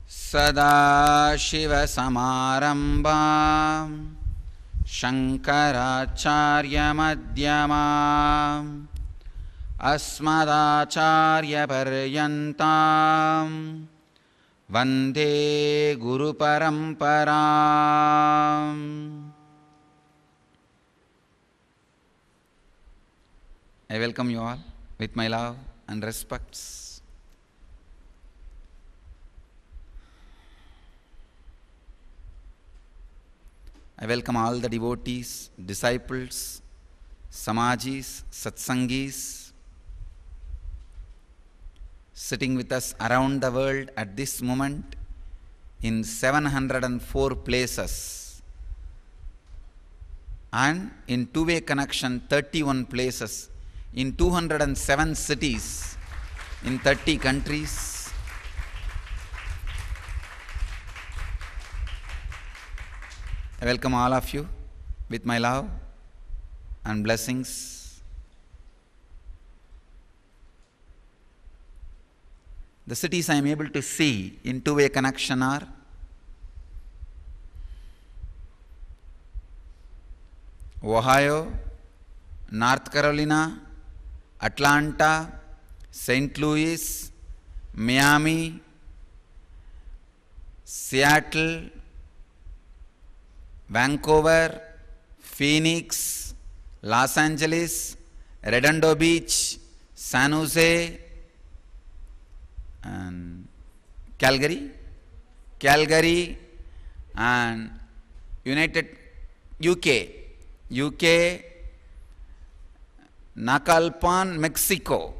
सदाशिवसमारम्भां शङ्कराचार्यमध्यमाम् अस्मदाचार्यपर्यन्तां वन्दे गुरुपरम्पराम्. I welcome you all with my love and respects. I welcome all the devotees, disciples, samajis, satsangis, sitting with us around the world at this moment in 704 places and in two-way connection 31 places in 207 cities in 30 countries. I welcome all of you with my love and blessings. The cities I am able to see in two-way connection are Ohio, North Carolina, Atlanta, St. Louis, Miami, Seattle, Vancouver, Phoenix, Los Angeles, Redondo Beach, San Jose, and Calgary, and UK, Nakalpan, Mexico,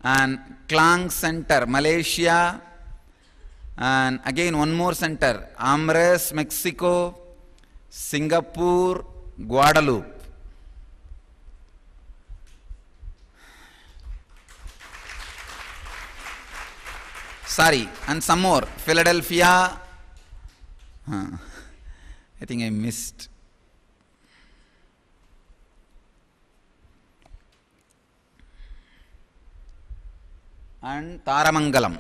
and Klang Center, Malaysia, and again one more center, Amres, Mexico, Singapore, Guadeloupe. Sorry, and some more, Philadelphia, I think I missed. And Taramangalam.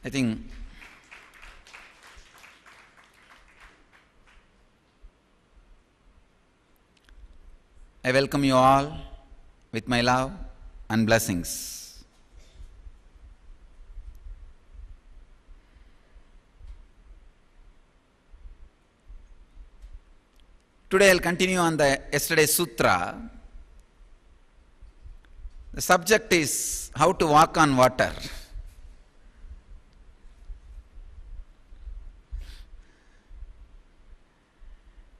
I think I welcome you all with my love and blessings. Today I'll continue on the yesterday's sutra. The subject is how to walk on water.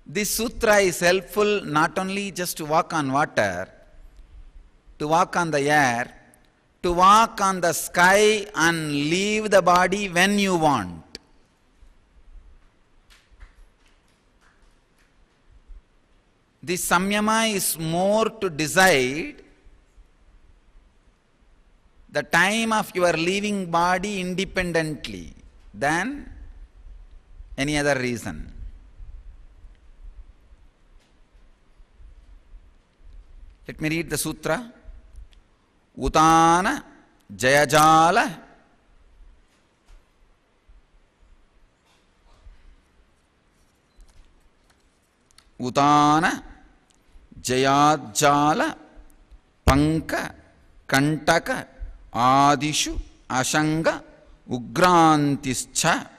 This sutra is helpful not only just to walk on water, to walk on the air, to walk on the sky and leave the body when you want. This samyama is more to decide the time of your leaving body independently than any other reason. Let me read the sutra. Udana Jayajala Udana Jayajala Panka Kantaka Adishu Ashanga Ugrantischa.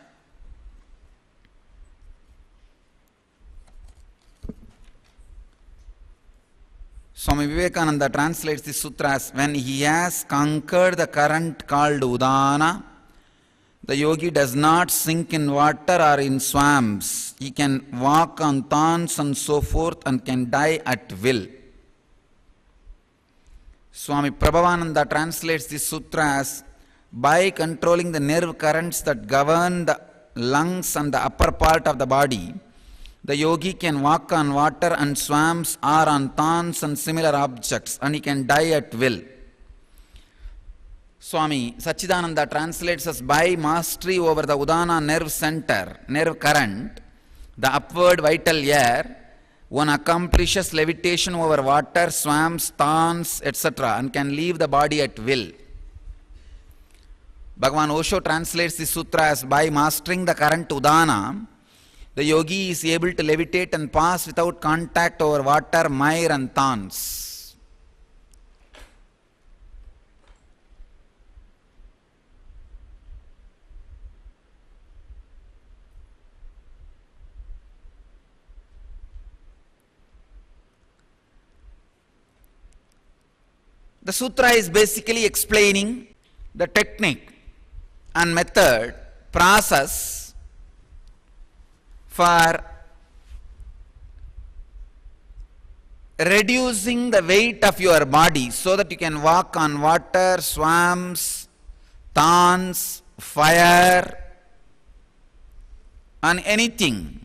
Swami Vivekananda translates this sutra as, when he has conquered the current called Udana, the yogi does not sink in water or in swamps. He can walk on thorns and so forth and can die at will. Swami Prabhavananda translates this sutra as, by controlling the nerve currents that govern the lungs and the upper part of the body, the yogi can walk on water and swamps or on thorns and similar objects, and he can die at will. Swami Sachidananda translates as, by mastery over the Udana nerve center, nerve current, the upward vital air, one accomplishes levitation over water, swamps, thorns, etc. and can leave the body at will. Bhagavan Osho translates this sutra as by mastering the current udana, the yogi is able to levitate and pass without contact over water, mire and thorns. The sutra is basically explaining the technique and method, process for reducing the weight of your body so that you can walk on water, swamps, thorns, fire, on anything.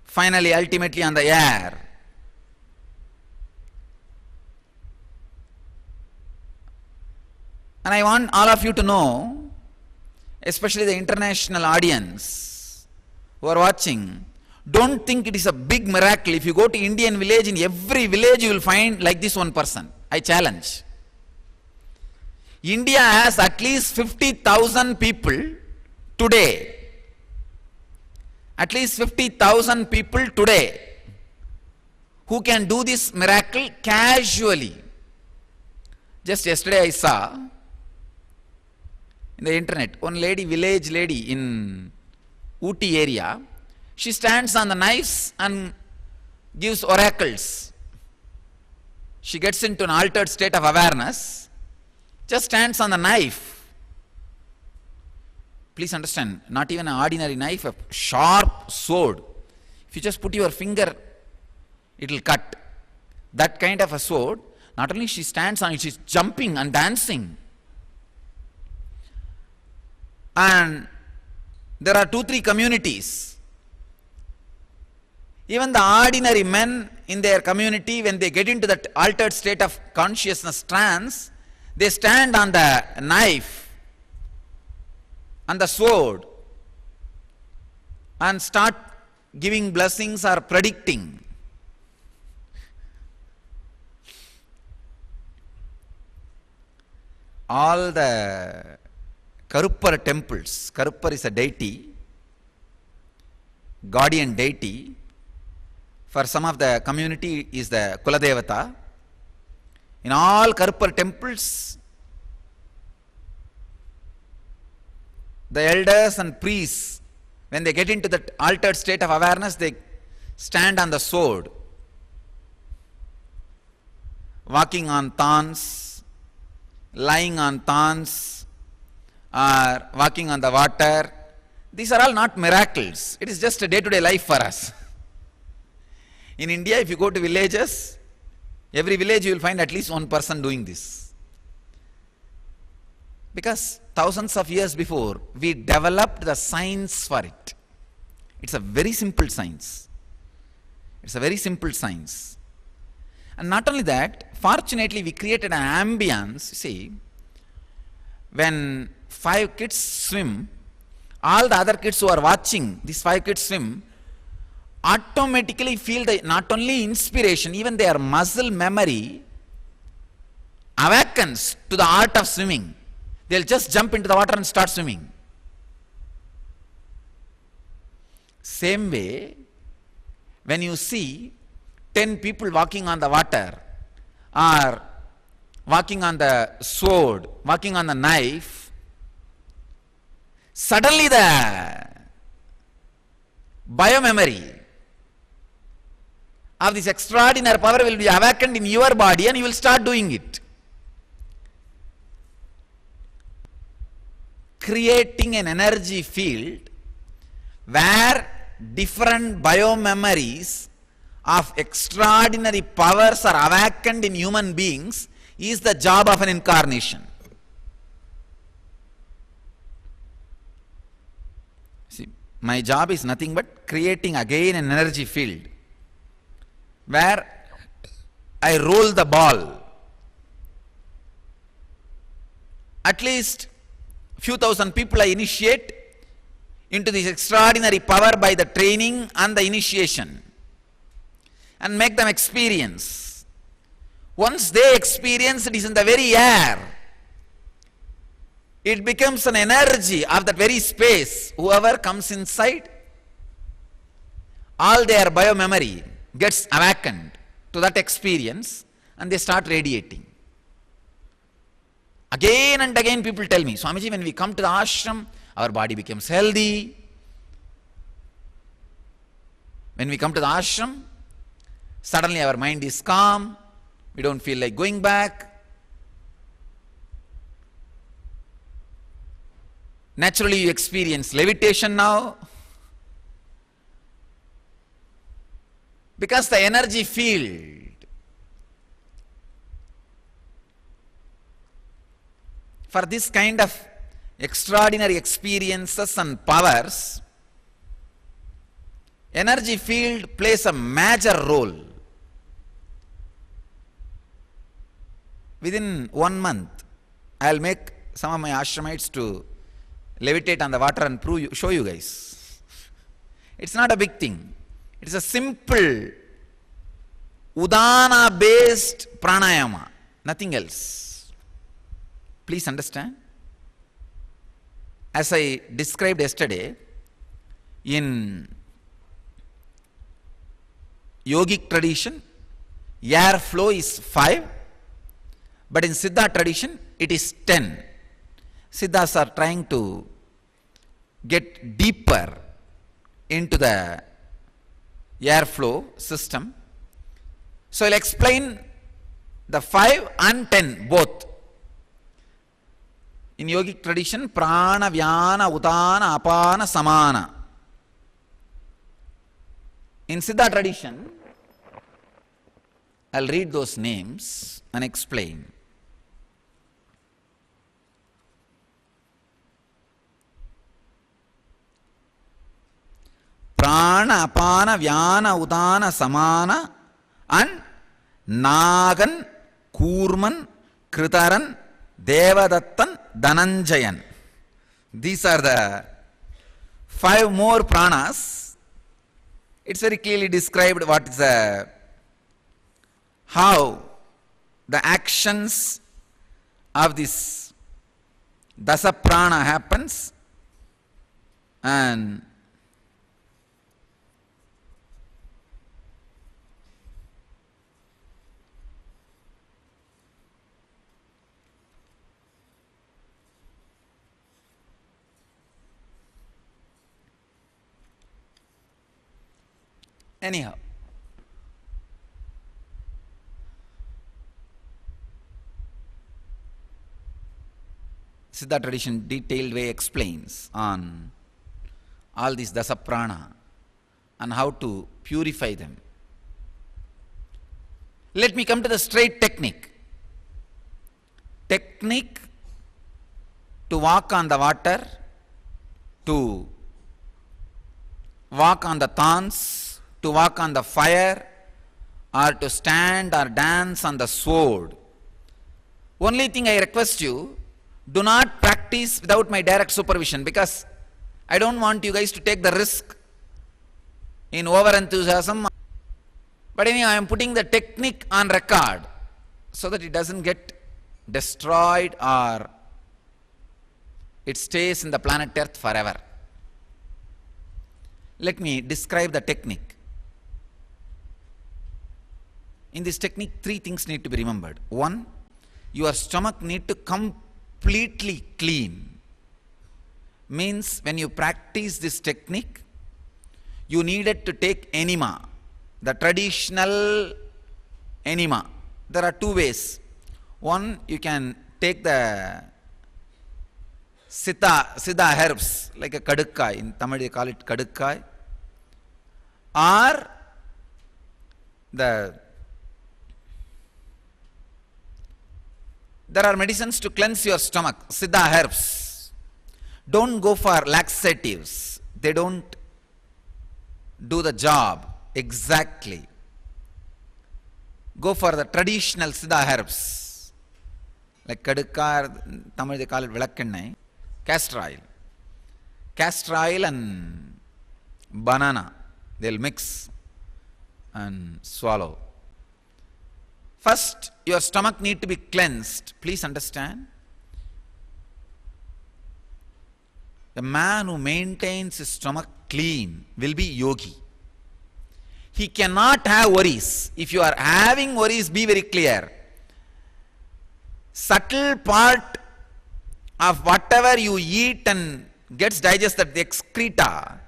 Finally, ultimately on the air. And I want all of you to know, especially the international audience who are watching, don't think it is a big miracle. If you go to Indian village, in every village you will find like this one person. I challenge. India has at least 50,000 people today. At least 50,000 people today who can do this miracle casually. Just yesterday I saw in the internet, one lady, village lady in Ooty area, she stands on the knives and gives oracles. She gets into an altered state of awareness, just stands on the knife. Please understand, not even an ordinary knife, a sharp sword. If you just put your finger, it will cut. That kind of a sword, not only she stands on it, she's jumping and dancing. And there are 2-3 communities. Even the ordinary men in their community, when they get into that altered state of consciousness trance, they stand on the knife and the sword and start giving blessings or predicting. All the Karuppar temples, Karuppar is a deity, guardian deity. For some of the community is the Kuladevata. In all Karuppar temples, the elders and priests, when they get into that altered state of awareness, they stand on the sword, walking on thorns, lying on thorns, or walking on the water. These are all not miracles. It is just a day-to-day life for us. In India, if you go to villages, every village you will find at least one person doing this. Because thousands of years before, we developed the science for it. It's a very simple science. It's a very simple science. And not only that, fortunately we created an ambience. You see, when 5 kids swim, all the other kids who are watching these 5 kids swim automatically feel the not only inspiration, even their muscle memory awakens to the art of swimming. They'll just jump into the water and start swimming. Same way, when you see 10 people walking on the water, or walking on the sword, walking on the knife, suddenly the biomemory of this extraordinary power will be awakened in your body and you will start doing it. Creating an energy field where different biomemories of extraordinary powers are awakened in human beings is the job of an incarnation. See, my job is nothing but creating again an energy field where I roll the ball. At least few thousand people I initiate into this extraordinary power by the training and the initiation, and make them experience. Once they experience, it is in the very air. It becomes an energy of that very space. Whoever comes inside, all their biomemory gets awakened to that experience and they start radiating. Again and again people tell me, Swamiji, when we come to the ashram, our body becomes healthy. When we come to the ashram, suddenly our mind is calm, we don't feel like going back. Naturally you experience levitation now. Because the energy field for this kind of extraordinary experiences and powers, energy field plays a major role. Within 1 month, I'll make some of my ashramites to levitate on the water and show you guys. It's not a big thing. It's a simple udana based pranayama, nothing else. Please understand. As I described yesterday, in yogic tradition, air flow is 5, but in siddha tradition, it is 10. Siddhas are trying to get deeper into the airflow system. So I'll explain the 5 and 10 both. In yogic tradition, prana, vyana, udana, apana, samana. In siddha tradition, I'll read those names and explain. Prana, apana, vyana, udana, samana, and Nagan, Kurman, Kritaran, Devadattan, Dhananjayan. These are the 5 more pranas. It's very clearly described what is how the actions of this dasa prana happens, and anyhow, Siddha tradition detailed way explains on all these dasa prana and how to purify them. Let me come to the straight technique. Technique to walk on the water, to walk on the thorns, to walk on the fire, or to stand or dance on the sword. Only thing I request you, do not practice without my direct supervision, because I don't want you guys to take the risk in over enthusiasm. But anyway, I am putting the technique on record so that it doesn't get destroyed or it stays in the planet Earth forever. Let me describe the technique. In this technique, 3 things need to be remembered. 1, your stomach need to completely clean. Means when you practice this technique, you needed to take enema, the traditional enema. There are 2 ways. 1, you can take the siddha herbs, like a kadukkai. In Tamil they call it kadukkai. Or there are medicines to cleanse your stomach, siddha herbs. Don't go for laxatives. They don't do the job exactly. Go for the traditional siddha herbs, like kadukka, Tamil they call it vilakkennai, castor oil. Castor oil and banana, they'll mix and swallow. First, your stomach need to be cleansed. Please understand. The man who maintains his stomach clean will be yogi. He cannot have worries. If you are having worries, be very clear. Subtle part of whatever you eat and gets digested, the excreta,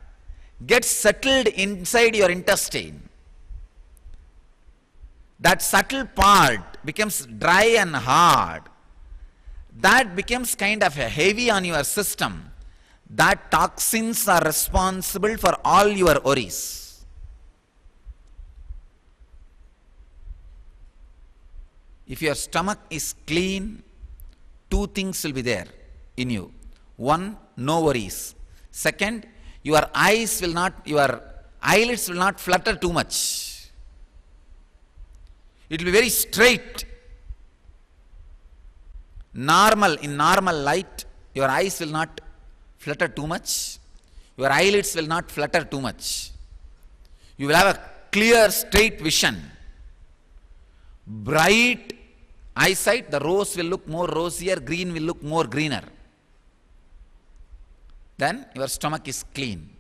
gets settled inside your intestine. That subtle part becomes dry and hard. That becomes kind of heavy on your system. That toxins are responsible for all your worries. If your stomach is clean, two things will be there in you. One, no worries. Second, your eyelids will not flutter too much. It will be very straight. In normal light, your eyes will not flutter too much. Your eyelids will not flutter too much. You will have a clear, straight vision. Bright eyesight, the rose will look more rosier, green will look more greener. Then your stomach is clean.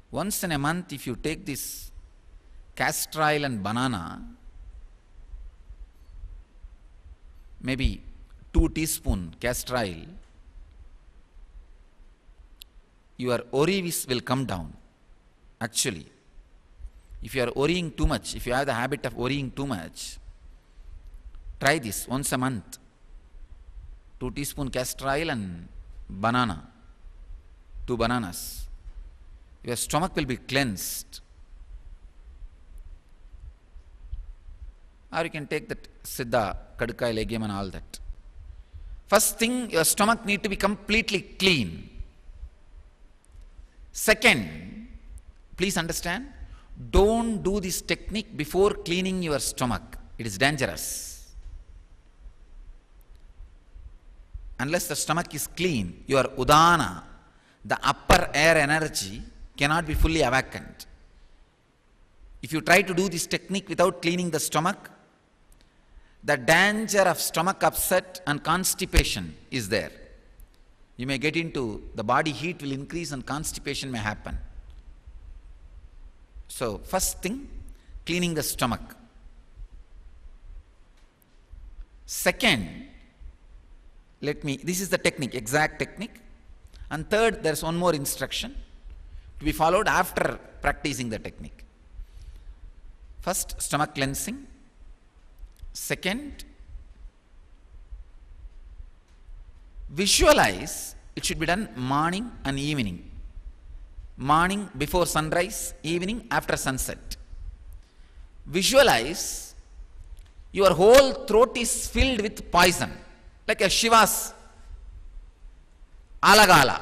Once in a month, if you take this castor oil and banana, maybe 2 teaspoons castor oil, your worries will come down. Actually, if you are worrying too much, if you have the habit of worrying too much, try this once a month. 2 teaspoons castor oil and banana, 2 bananas. Your stomach will be cleansed. Or you can take that siddha, kadkai, legium and all that. First thing, your stomach need to be completely clean. Second, please understand, don't do this technique before cleaning your stomach. It is dangerous. Unless the stomach is clean, your udana, the upper air energy, cannot be fully awakened. If you try to do this technique without cleaning the stomach, the danger of stomach upset and constipation is there. You may get into, the body heat will increase and constipation may happen. So, first thing, cleaning the stomach. Second, this is the technique, exact technique. And third, there is one more instruction to be followed after practicing the technique. First, stomach cleansing. Second, visualize, it should be done morning and evening. Morning before sunrise, evening after sunset. Visualize your whole throat is filled with poison, like a Shiva's alagala.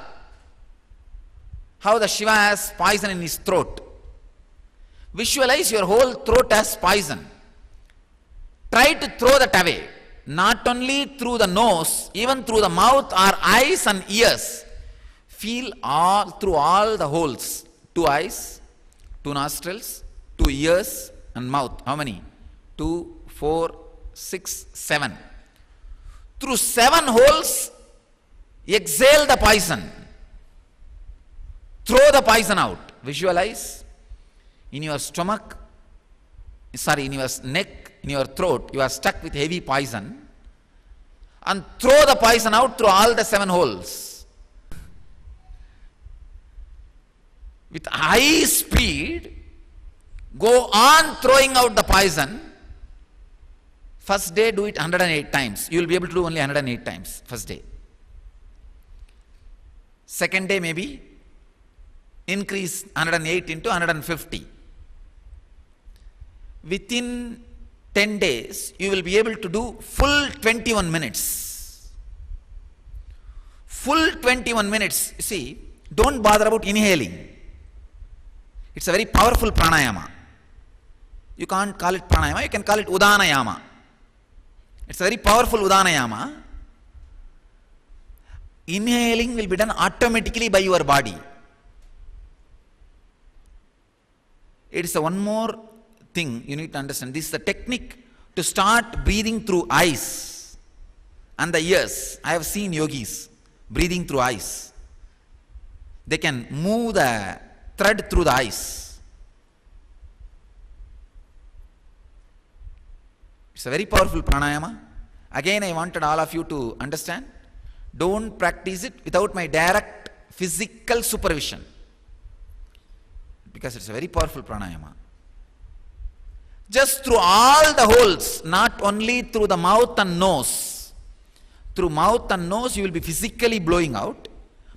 How the Shiva has poison in his throat. Visualize your whole throat as poison. Try to throw that away. Not only through the nose, even through the mouth or eyes and ears. Feel through all the holes. 2 eyes, 2 nostrils, 2 ears and mouth. How many? 2, 4, 6, 7. Through 7 holes, exhale the poison. Throw the poison out. Visualize in your stomach, in your neck, in your throat, you are stuck with heavy poison, and throw the poison out through all the 7 holes. With high speed, go on throwing out the poison. First day, do it 108 times. You will be able to do only 108 times, first day. Second day, maybe increase 108 into 150. Within 10 days, you will be able to do full 21 minutes. Full 21 minutes. You see, don't bother about inhaling. It's a very powerful pranayama. You can't call it pranayama, you can call it udanayama. It's a very powerful udanayama. Inhaling will be done automatically by your body. It is one more thing you need to understand. This is the technique to start breathing through eyes and the ears. I have seen yogis breathing through eyes. They can move the thread through the eyes. It's a very powerful pranayama. Again, I wanted all of you to understand. Don't practice it without my direct physical supervision, because it's a very powerful pranayama. Just through all the holes, not only through the mouth and nose. Through mouth and nose you will be physically blowing out,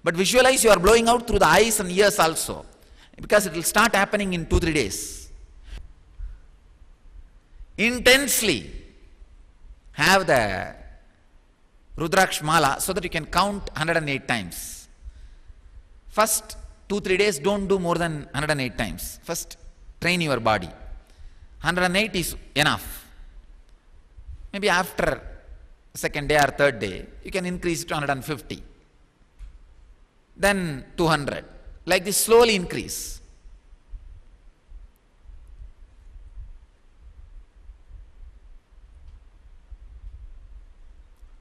but visualize you are blowing out through the eyes and ears also, because it will start happening in 2-3 days. Intensely have the Rudraksh Mala so that you can count 108 times. First 2-3 days don't do more than 108 times. First train your body. 108 is enough. Maybe after second day or third day you can increase it to 150. Then 200. Like this, slowly increase.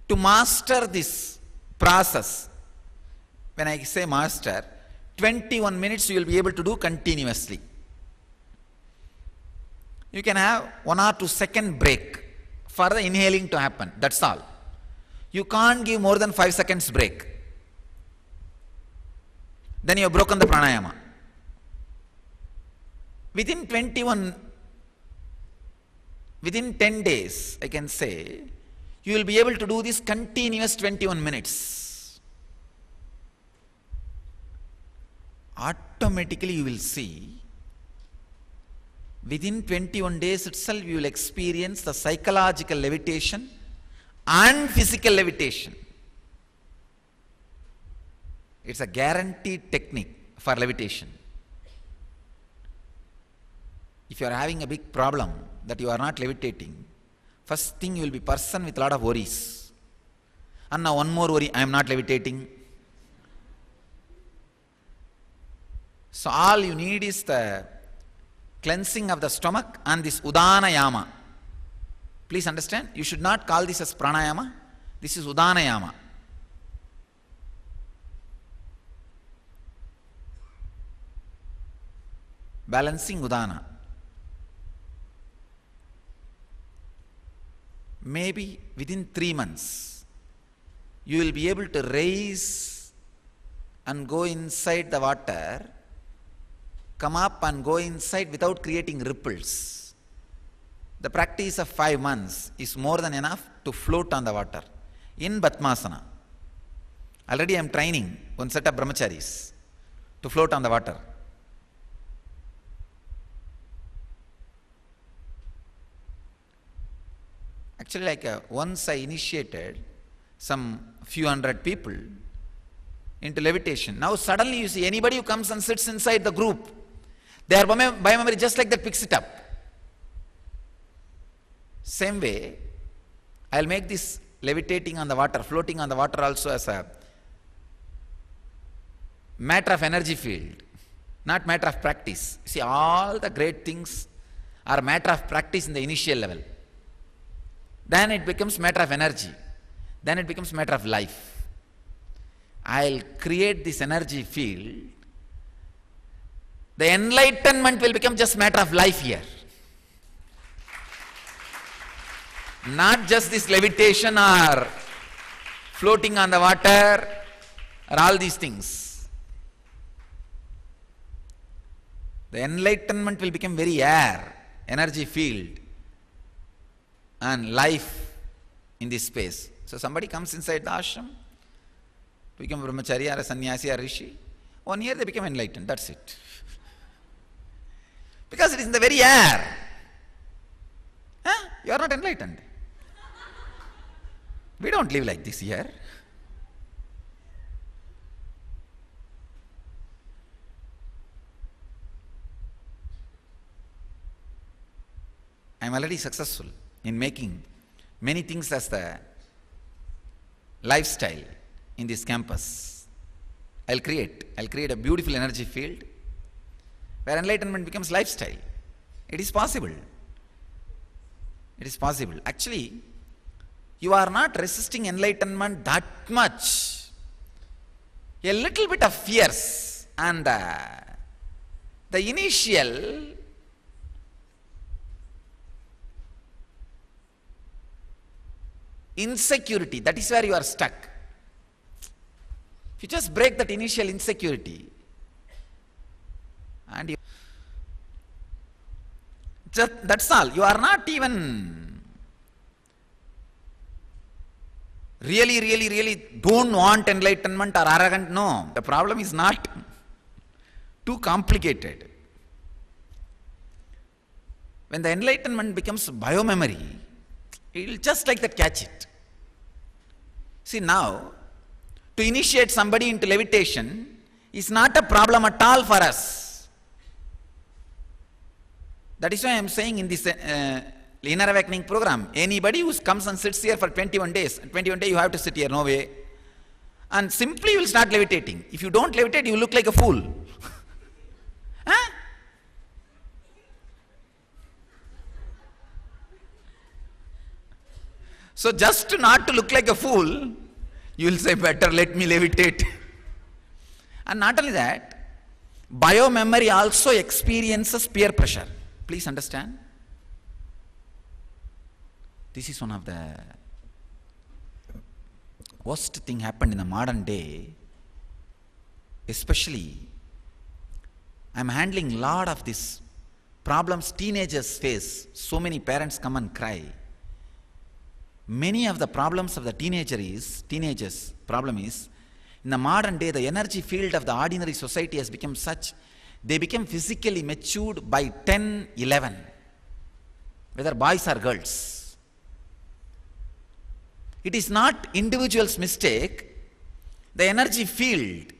To master this process, when I say master, 21 minutes you will be able to do continuously. You can have 1 or 2 second break for the inhaling to happen, that's all. You can't give more than 5 seconds break. Then you have broken the pranayama. Within 10 days, I can say, you will be able to do this continuous 21 minutes. Automatically you will see, within 21 days itself you will experience the psychological levitation and physical levitation. It's a guaranteed technique for levitation. If you are having a big problem that you are not levitating, first thing you will be person with a lot of worries. And now one more worry, I am not levitating. So all you need is the cleansing of the stomach and this udanayama. Please understand, you should not call this as pranayama. This is udanayama. Balancing udana. Maybe within 3 months, you will be able to raise and go inside the water, come up and go inside without creating ripples. The practice of 5 months is more than enough to float on the water. In Batmasana, already I am training one set of brahmacharis to float on the water. Actually, once I initiated some few hundred people into levitation. Now suddenly you see anybody who comes and sits inside the group, their biomemory just like that picks it up. Same way, I'll make this levitating on the water, floating on the water also as a matter of energy field, not matter of practice. See, all the great things are matter of practice in the initial level. Then it becomes matter of energy. Then it becomes matter of life. I'll create this energy field. The enlightenment will become just matter of life here. Not just this levitation or floating on the water or all these things. The enlightenment will become very air, energy field, and life in this space. So somebody comes inside the ashram, to become a brahmachari or a sannyasi or rishi. 1 year they become enlightened, that's it. Because it is in the very air. You are not enlightened. We don't live like this here. I am already successful in making many things as the lifestyle in this campus. I'll create a beautiful energy field, where enlightenment becomes lifestyle. It is possible. It is possible. Actually, you are not resisting enlightenment that much. A little bit of fears and the initial insecurity, that is where you are stuck. If you just break that initial insecurity, and you just, that's all. You are not even really don't want enlightenment or arrogant. No, the problem is not too complicated. When the enlightenment becomes biomemory, it will just like that catch it. See, now, to initiate somebody into levitation is not a problem at all for us. That is why I am saying in this inner awakening program, anybody who comes and sits here for 21 days, 21 days you have to sit here, no way. And simply you will start levitating. If you don't levitate, you look like a fool. Huh? So just not to look like a fool, you will say, better let me levitate. And not only that, biomemory also experiences peer pressure. Please understand. This is one of the worst thing happened in the modern day. Especially, I am handling lot of these problems teenagers face. So many parents come and cry. Many of the problems of the teenagers problem is, in the modern day, the energy field of the ordinary society has become such, they become physically matured by 10, 11, whether boys or girls. It is not individual's mistake. The energy field,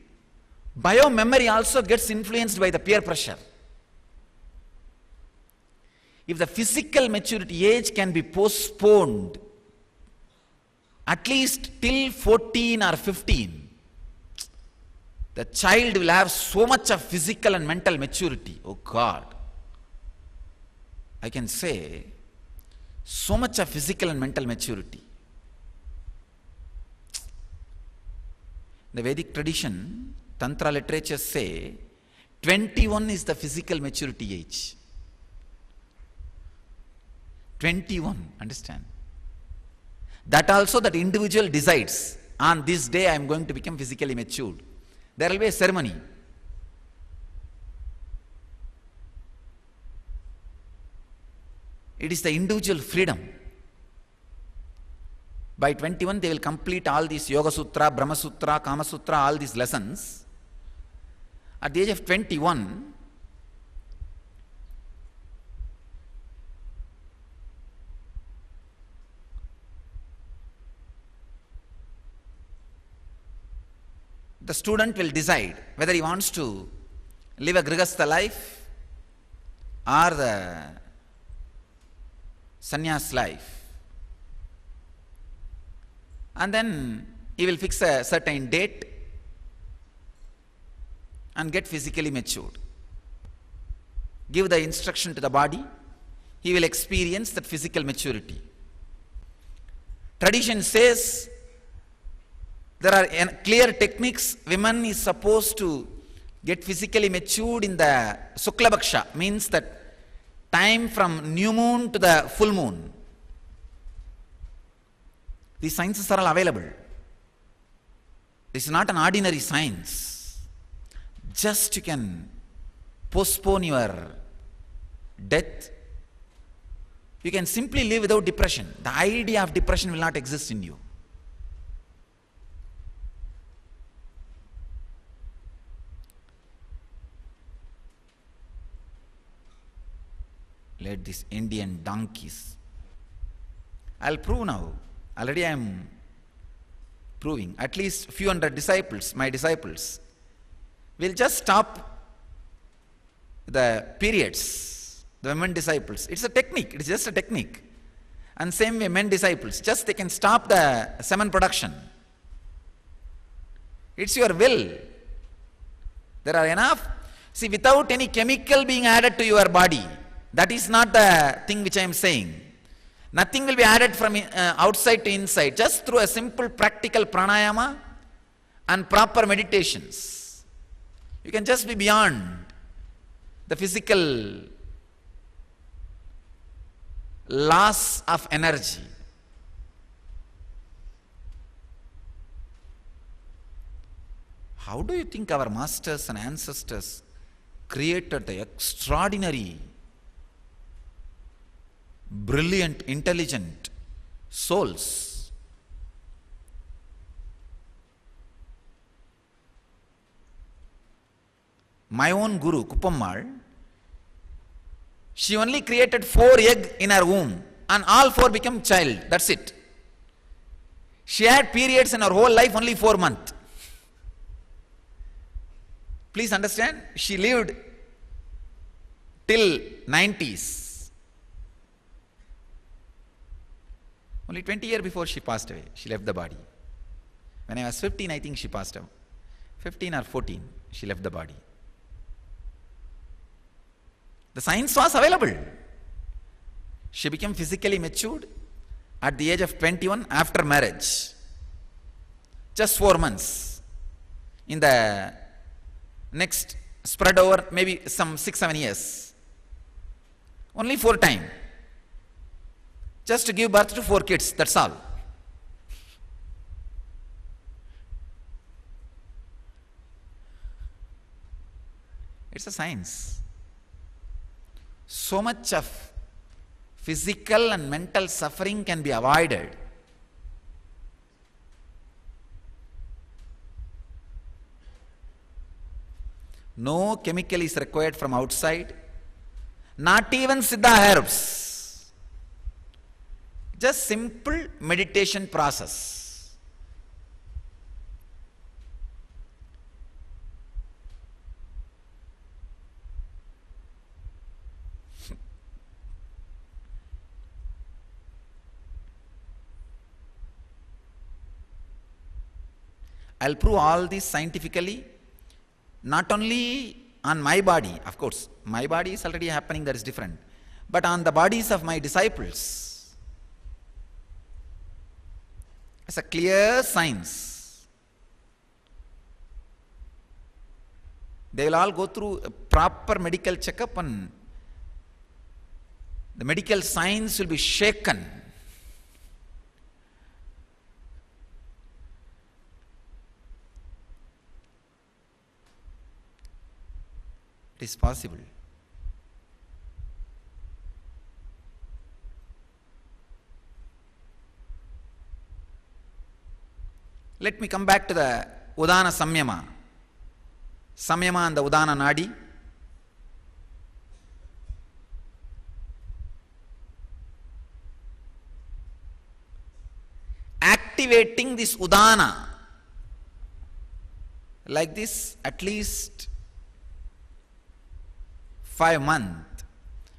biomemory also gets influenced by the peer pressure. If the physical maturity age can be postponed at least till 14 or 15, the child will have so much of physical and mental maturity. Oh God, I can say so much of physical and mental maturity. The Vedic tradition, Tantra literature say 21 is the physical maturity age. 21, understand? That also that individual decides, on this day I am going to become physically matured. There will be a ceremony. It is the individual freedom. By 21 they will complete all these Yoga Sutra, Brahma Sutra, Kama Sutra, all these lessons. At the age of 21, the student will decide whether he wants to live a grihastha life or the sannyas life. And then he will fix a certain date and get physically matured. Give the instruction to the body, he will experience that physical maturity. Tradition says there are clear techniques. Women is supposed to get physically matured in the Sukla Bhaksha, means that time from new moon to the full moon. These sciences are all available. This is not an ordinary science. Just you can postpone your death. You can simply live without depression. The idea of depression will not exist in you. Let these Indian donkeys. I'll prove now. Already I am proving. At least few hundred disciples, my disciples, will just stop the periods. The women disciples. It's a technique. It's just a technique. And same way men disciples. Just they can stop the semen production. It's your will. There are enough See, without any chemical being added to your body, that is not the thing which I am saying. Nothing will be added from outside to inside, just through a simple practical pranayama and proper meditations. You can just be beyond the physical loss of energy. How do you think our masters and ancestors created the extraordinary, brilliant, intelligent souls? My own guru, Kuppammal, she only created 4 eggs in her womb and all 4 became child. That's it. She had periods in her whole life only 4 months. Please understand, she lived till 90s. Only 20 years before she passed away, she left the body. When I was 15, I think she passed away. 15 or 14, she left the body. The science was available. She became physically matured at the age of 21 after marriage. Just 4 months. In the next spread over maybe some 6-7 years. Only 4 times. Just to give birth to 4 kids, that's all. It's a science. So much of physical and mental suffering can be avoided. No chemical is required from outside, not even siddha herbs. Just simple meditation process. I'll prove all this scientifically, not only on my body, of course, my body is already happening, that is different, but on the bodies of my disciples. It's a clear science. They will all go through a proper medical checkup and the medical science will be shaken. It is possible. Let me come back to the udana samyama. Samyama and the udana nadi. Activating this udana like this at least 5 months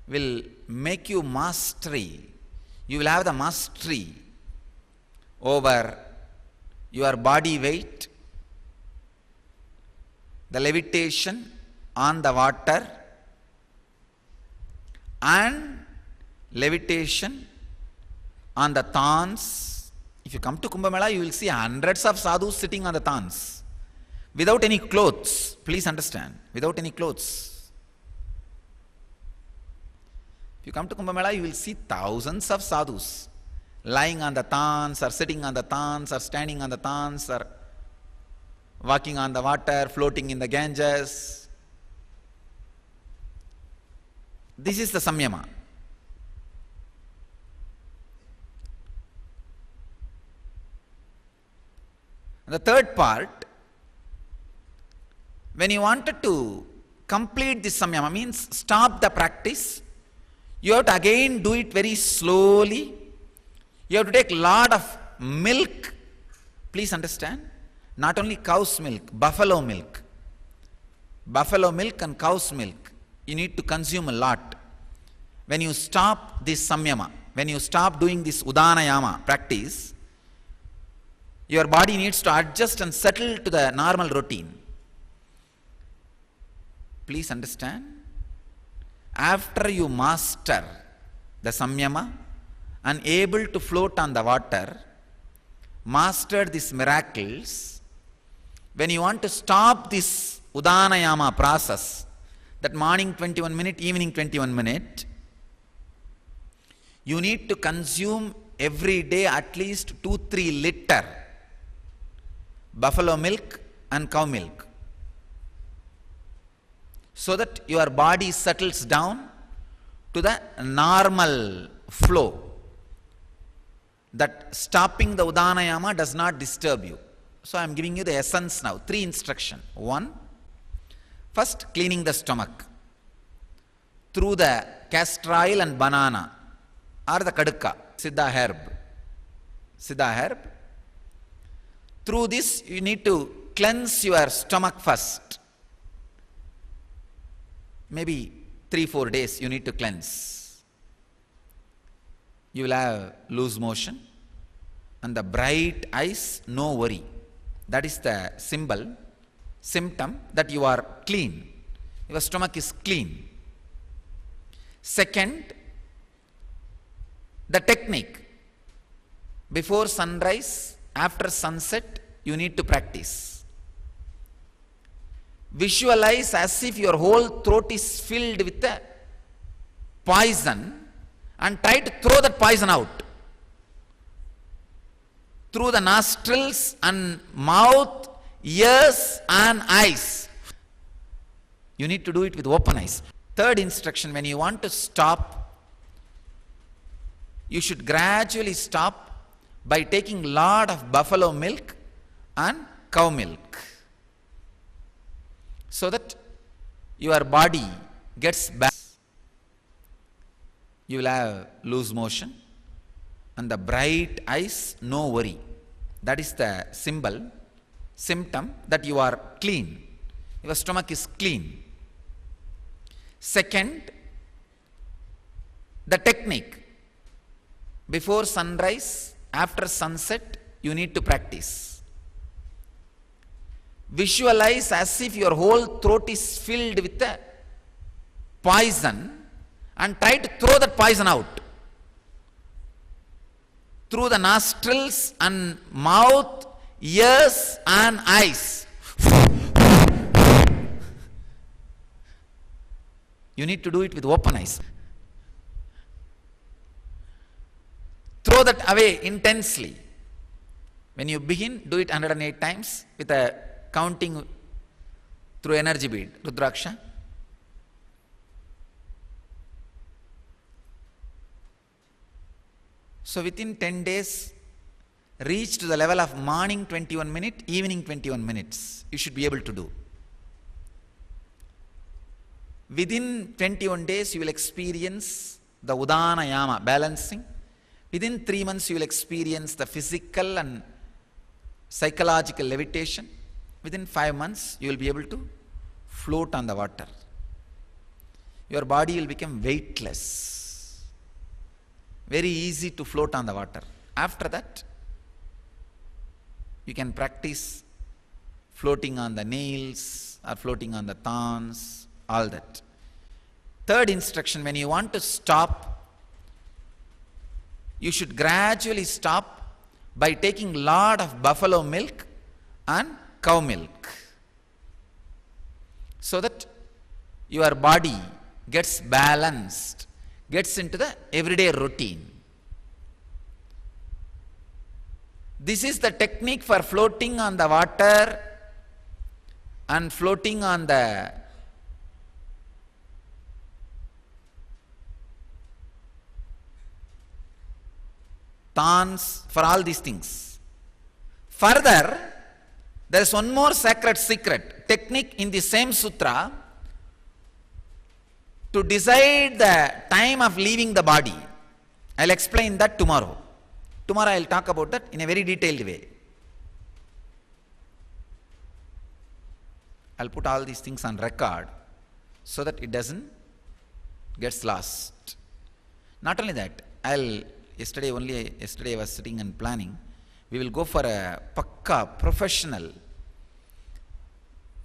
will make you mastery. You will have the mastery over your body weight, the levitation on the water, and levitation on the thorns. If you come to Kumbh Mela, you will see hundreds of sadhus sitting on the thorns without any clothes. Please understand, without any clothes. If you come to Kumbh Mela, you will see thousands of sadhus lying on the thorns, or sitting on the thorns, or standing on the thorns, or walking on the water, floating in the Ganges. This is the samyama. The third part, when you wanted to complete this samyama, means stop the practice, you have to again do it very slowly. You have to take a lot of milk. Please understand, not only cow's milk, buffalo milk. Buffalo milk and cow's milk, you need to consume a lot. When you stop this samyama, when you stop doing this udanayama practice, your body needs to adjust and settle to the normal routine. Please understand, after you master the samyama and able to float on the water, master these miracles, when you want to stop this udanayama process, that morning 21 minute, evening 21 minute, you need to consume every day at least 2-3 liter buffalo milk and cow milk, so that your body settles down to the normal flow, that stopping the udanayama does not disturb you. So I am giving you the essence now. 3 instructions. 1, first cleaning the stomach through the castor oil and banana or the kadukka, siddha herb. Siddha herb. Through this you need to cleanse your stomach first. Maybe 3-4 days you need to cleanse. You will have loose motion and the bright eyes, no worry. That is the symptom that you are clean. Your stomach is clean. Second, the technique. Before sunrise, after sunset, you need to practice. Visualize as if your whole throat is filled with the poison and try to throw that poison out through the nostrils and mouth, ears and eyes. You need to do it with open eyes. Third instruction, when you want to stop, you should gradually stop by taking lot of buffalo milk and cow milk, so that your body gets back. You will have loose motion and the bright eyes, no worry. That is the symptom that you are clean. Your stomach is clean. Second, the technique. Before sunrise, after sunset, you need to practice. Visualize as if your whole throat is filled with the poison and try to throw that poison out through the nostrils and mouth, ears and eyes. You need to do it with open eyes. Throw that away intensely. When you begin, do it 108 times with a counting through energy bead, Rudraksha. So within 10 days, reach to the level of morning 21 minutes, evening 21 minutes. You should be able to do. Within 21 days, you will experience the udanayama, balancing. Within 3 months, you will experience the physical and psychological levitation. Within 5 months, you will be able to float on the water. Your body will become weightless. Very easy to float on the water. After that, you can practice floating on the nails or floating on the thorns, all that. Third instruction, when you want to stop, you should gradually stop by taking lot of buffalo milk and cow milk, so that your body gets balanced, gets into the everyday routine. This is the technique for floating on the water and floating on the thorns, for all these things. Further, there is one more sacred secret technique in the same sutra to decide the time of leaving the body. I will explain that tomorrow. Tomorrow I will talk about that in a very detailed way. I will put all these things on record so that it doesn't get lost. Not only that, yesterday I was sitting and planning. We will go for a pakka professional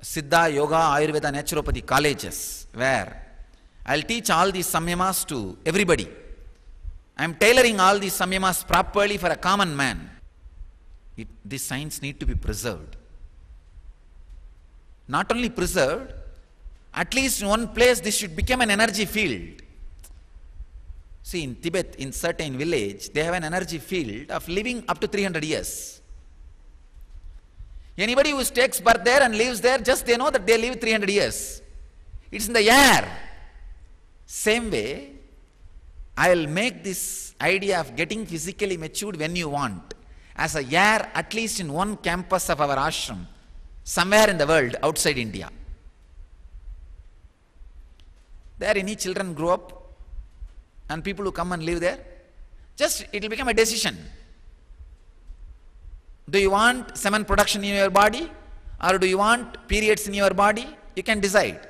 siddha, yoga, ayurveda, naturopathy colleges where I'll teach all these samyamas to everybody. I'm tailoring all these samyamas properly for a common man. These signs need to be preserved. Not only preserved, at least in one place this should become an energy field. See, in Tibet, in certain village, they have an energy field of living up to 300 years. Anybody who takes birth there and lives there, just they know that they live 300 years. It's in the air. Same way, I will make this idea of getting physically matured when you want as a year, at least in one campus of our ashram, somewhere in the world outside India. There any children grow up and people who come and live there, just it will become a decision. Do you want semen production in your body or do you want periods in your body? You can decide.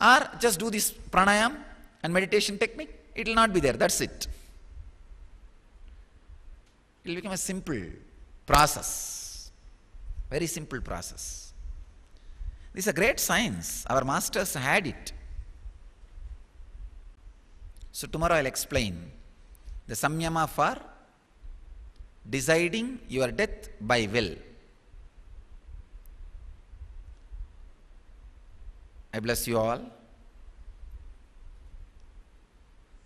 Or just do this pranayama and meditation technique, it will not be there, that's it. It will become a simple process, very simple process. This is a great science, our masters had it. So tomorrow I'll explain the samyama for deciding your death by will. I bless you all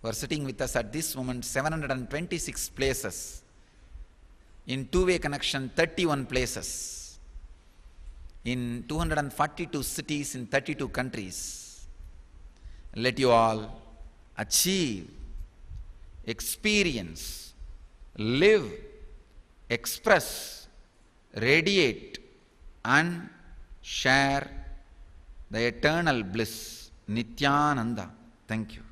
who are sitting with us at this moment, 726 places. In two-way connection, 31 places. In 242 cities in 32 countries. Let you all achieve, experience, live, express, radiate and share the eternal bliss. Nithyananda. Thank you.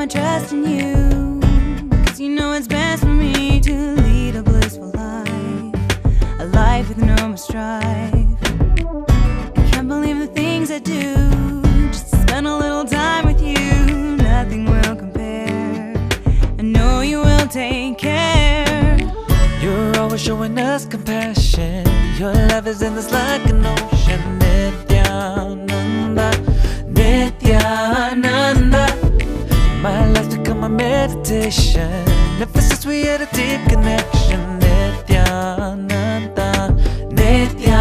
Trust in you, 'cause you know it's best for me to lead a blissful life, a life with no more strife. I can't believe the things I do, just to spend a little time with you. Nothing will compare, I know you will take care. You're always showing us compassion, your love is endless like an ocean. Nithyananda, Nithyananda, my life's become a meditation. Ever since we had a deep connection. Nithyananda, Nithyananda.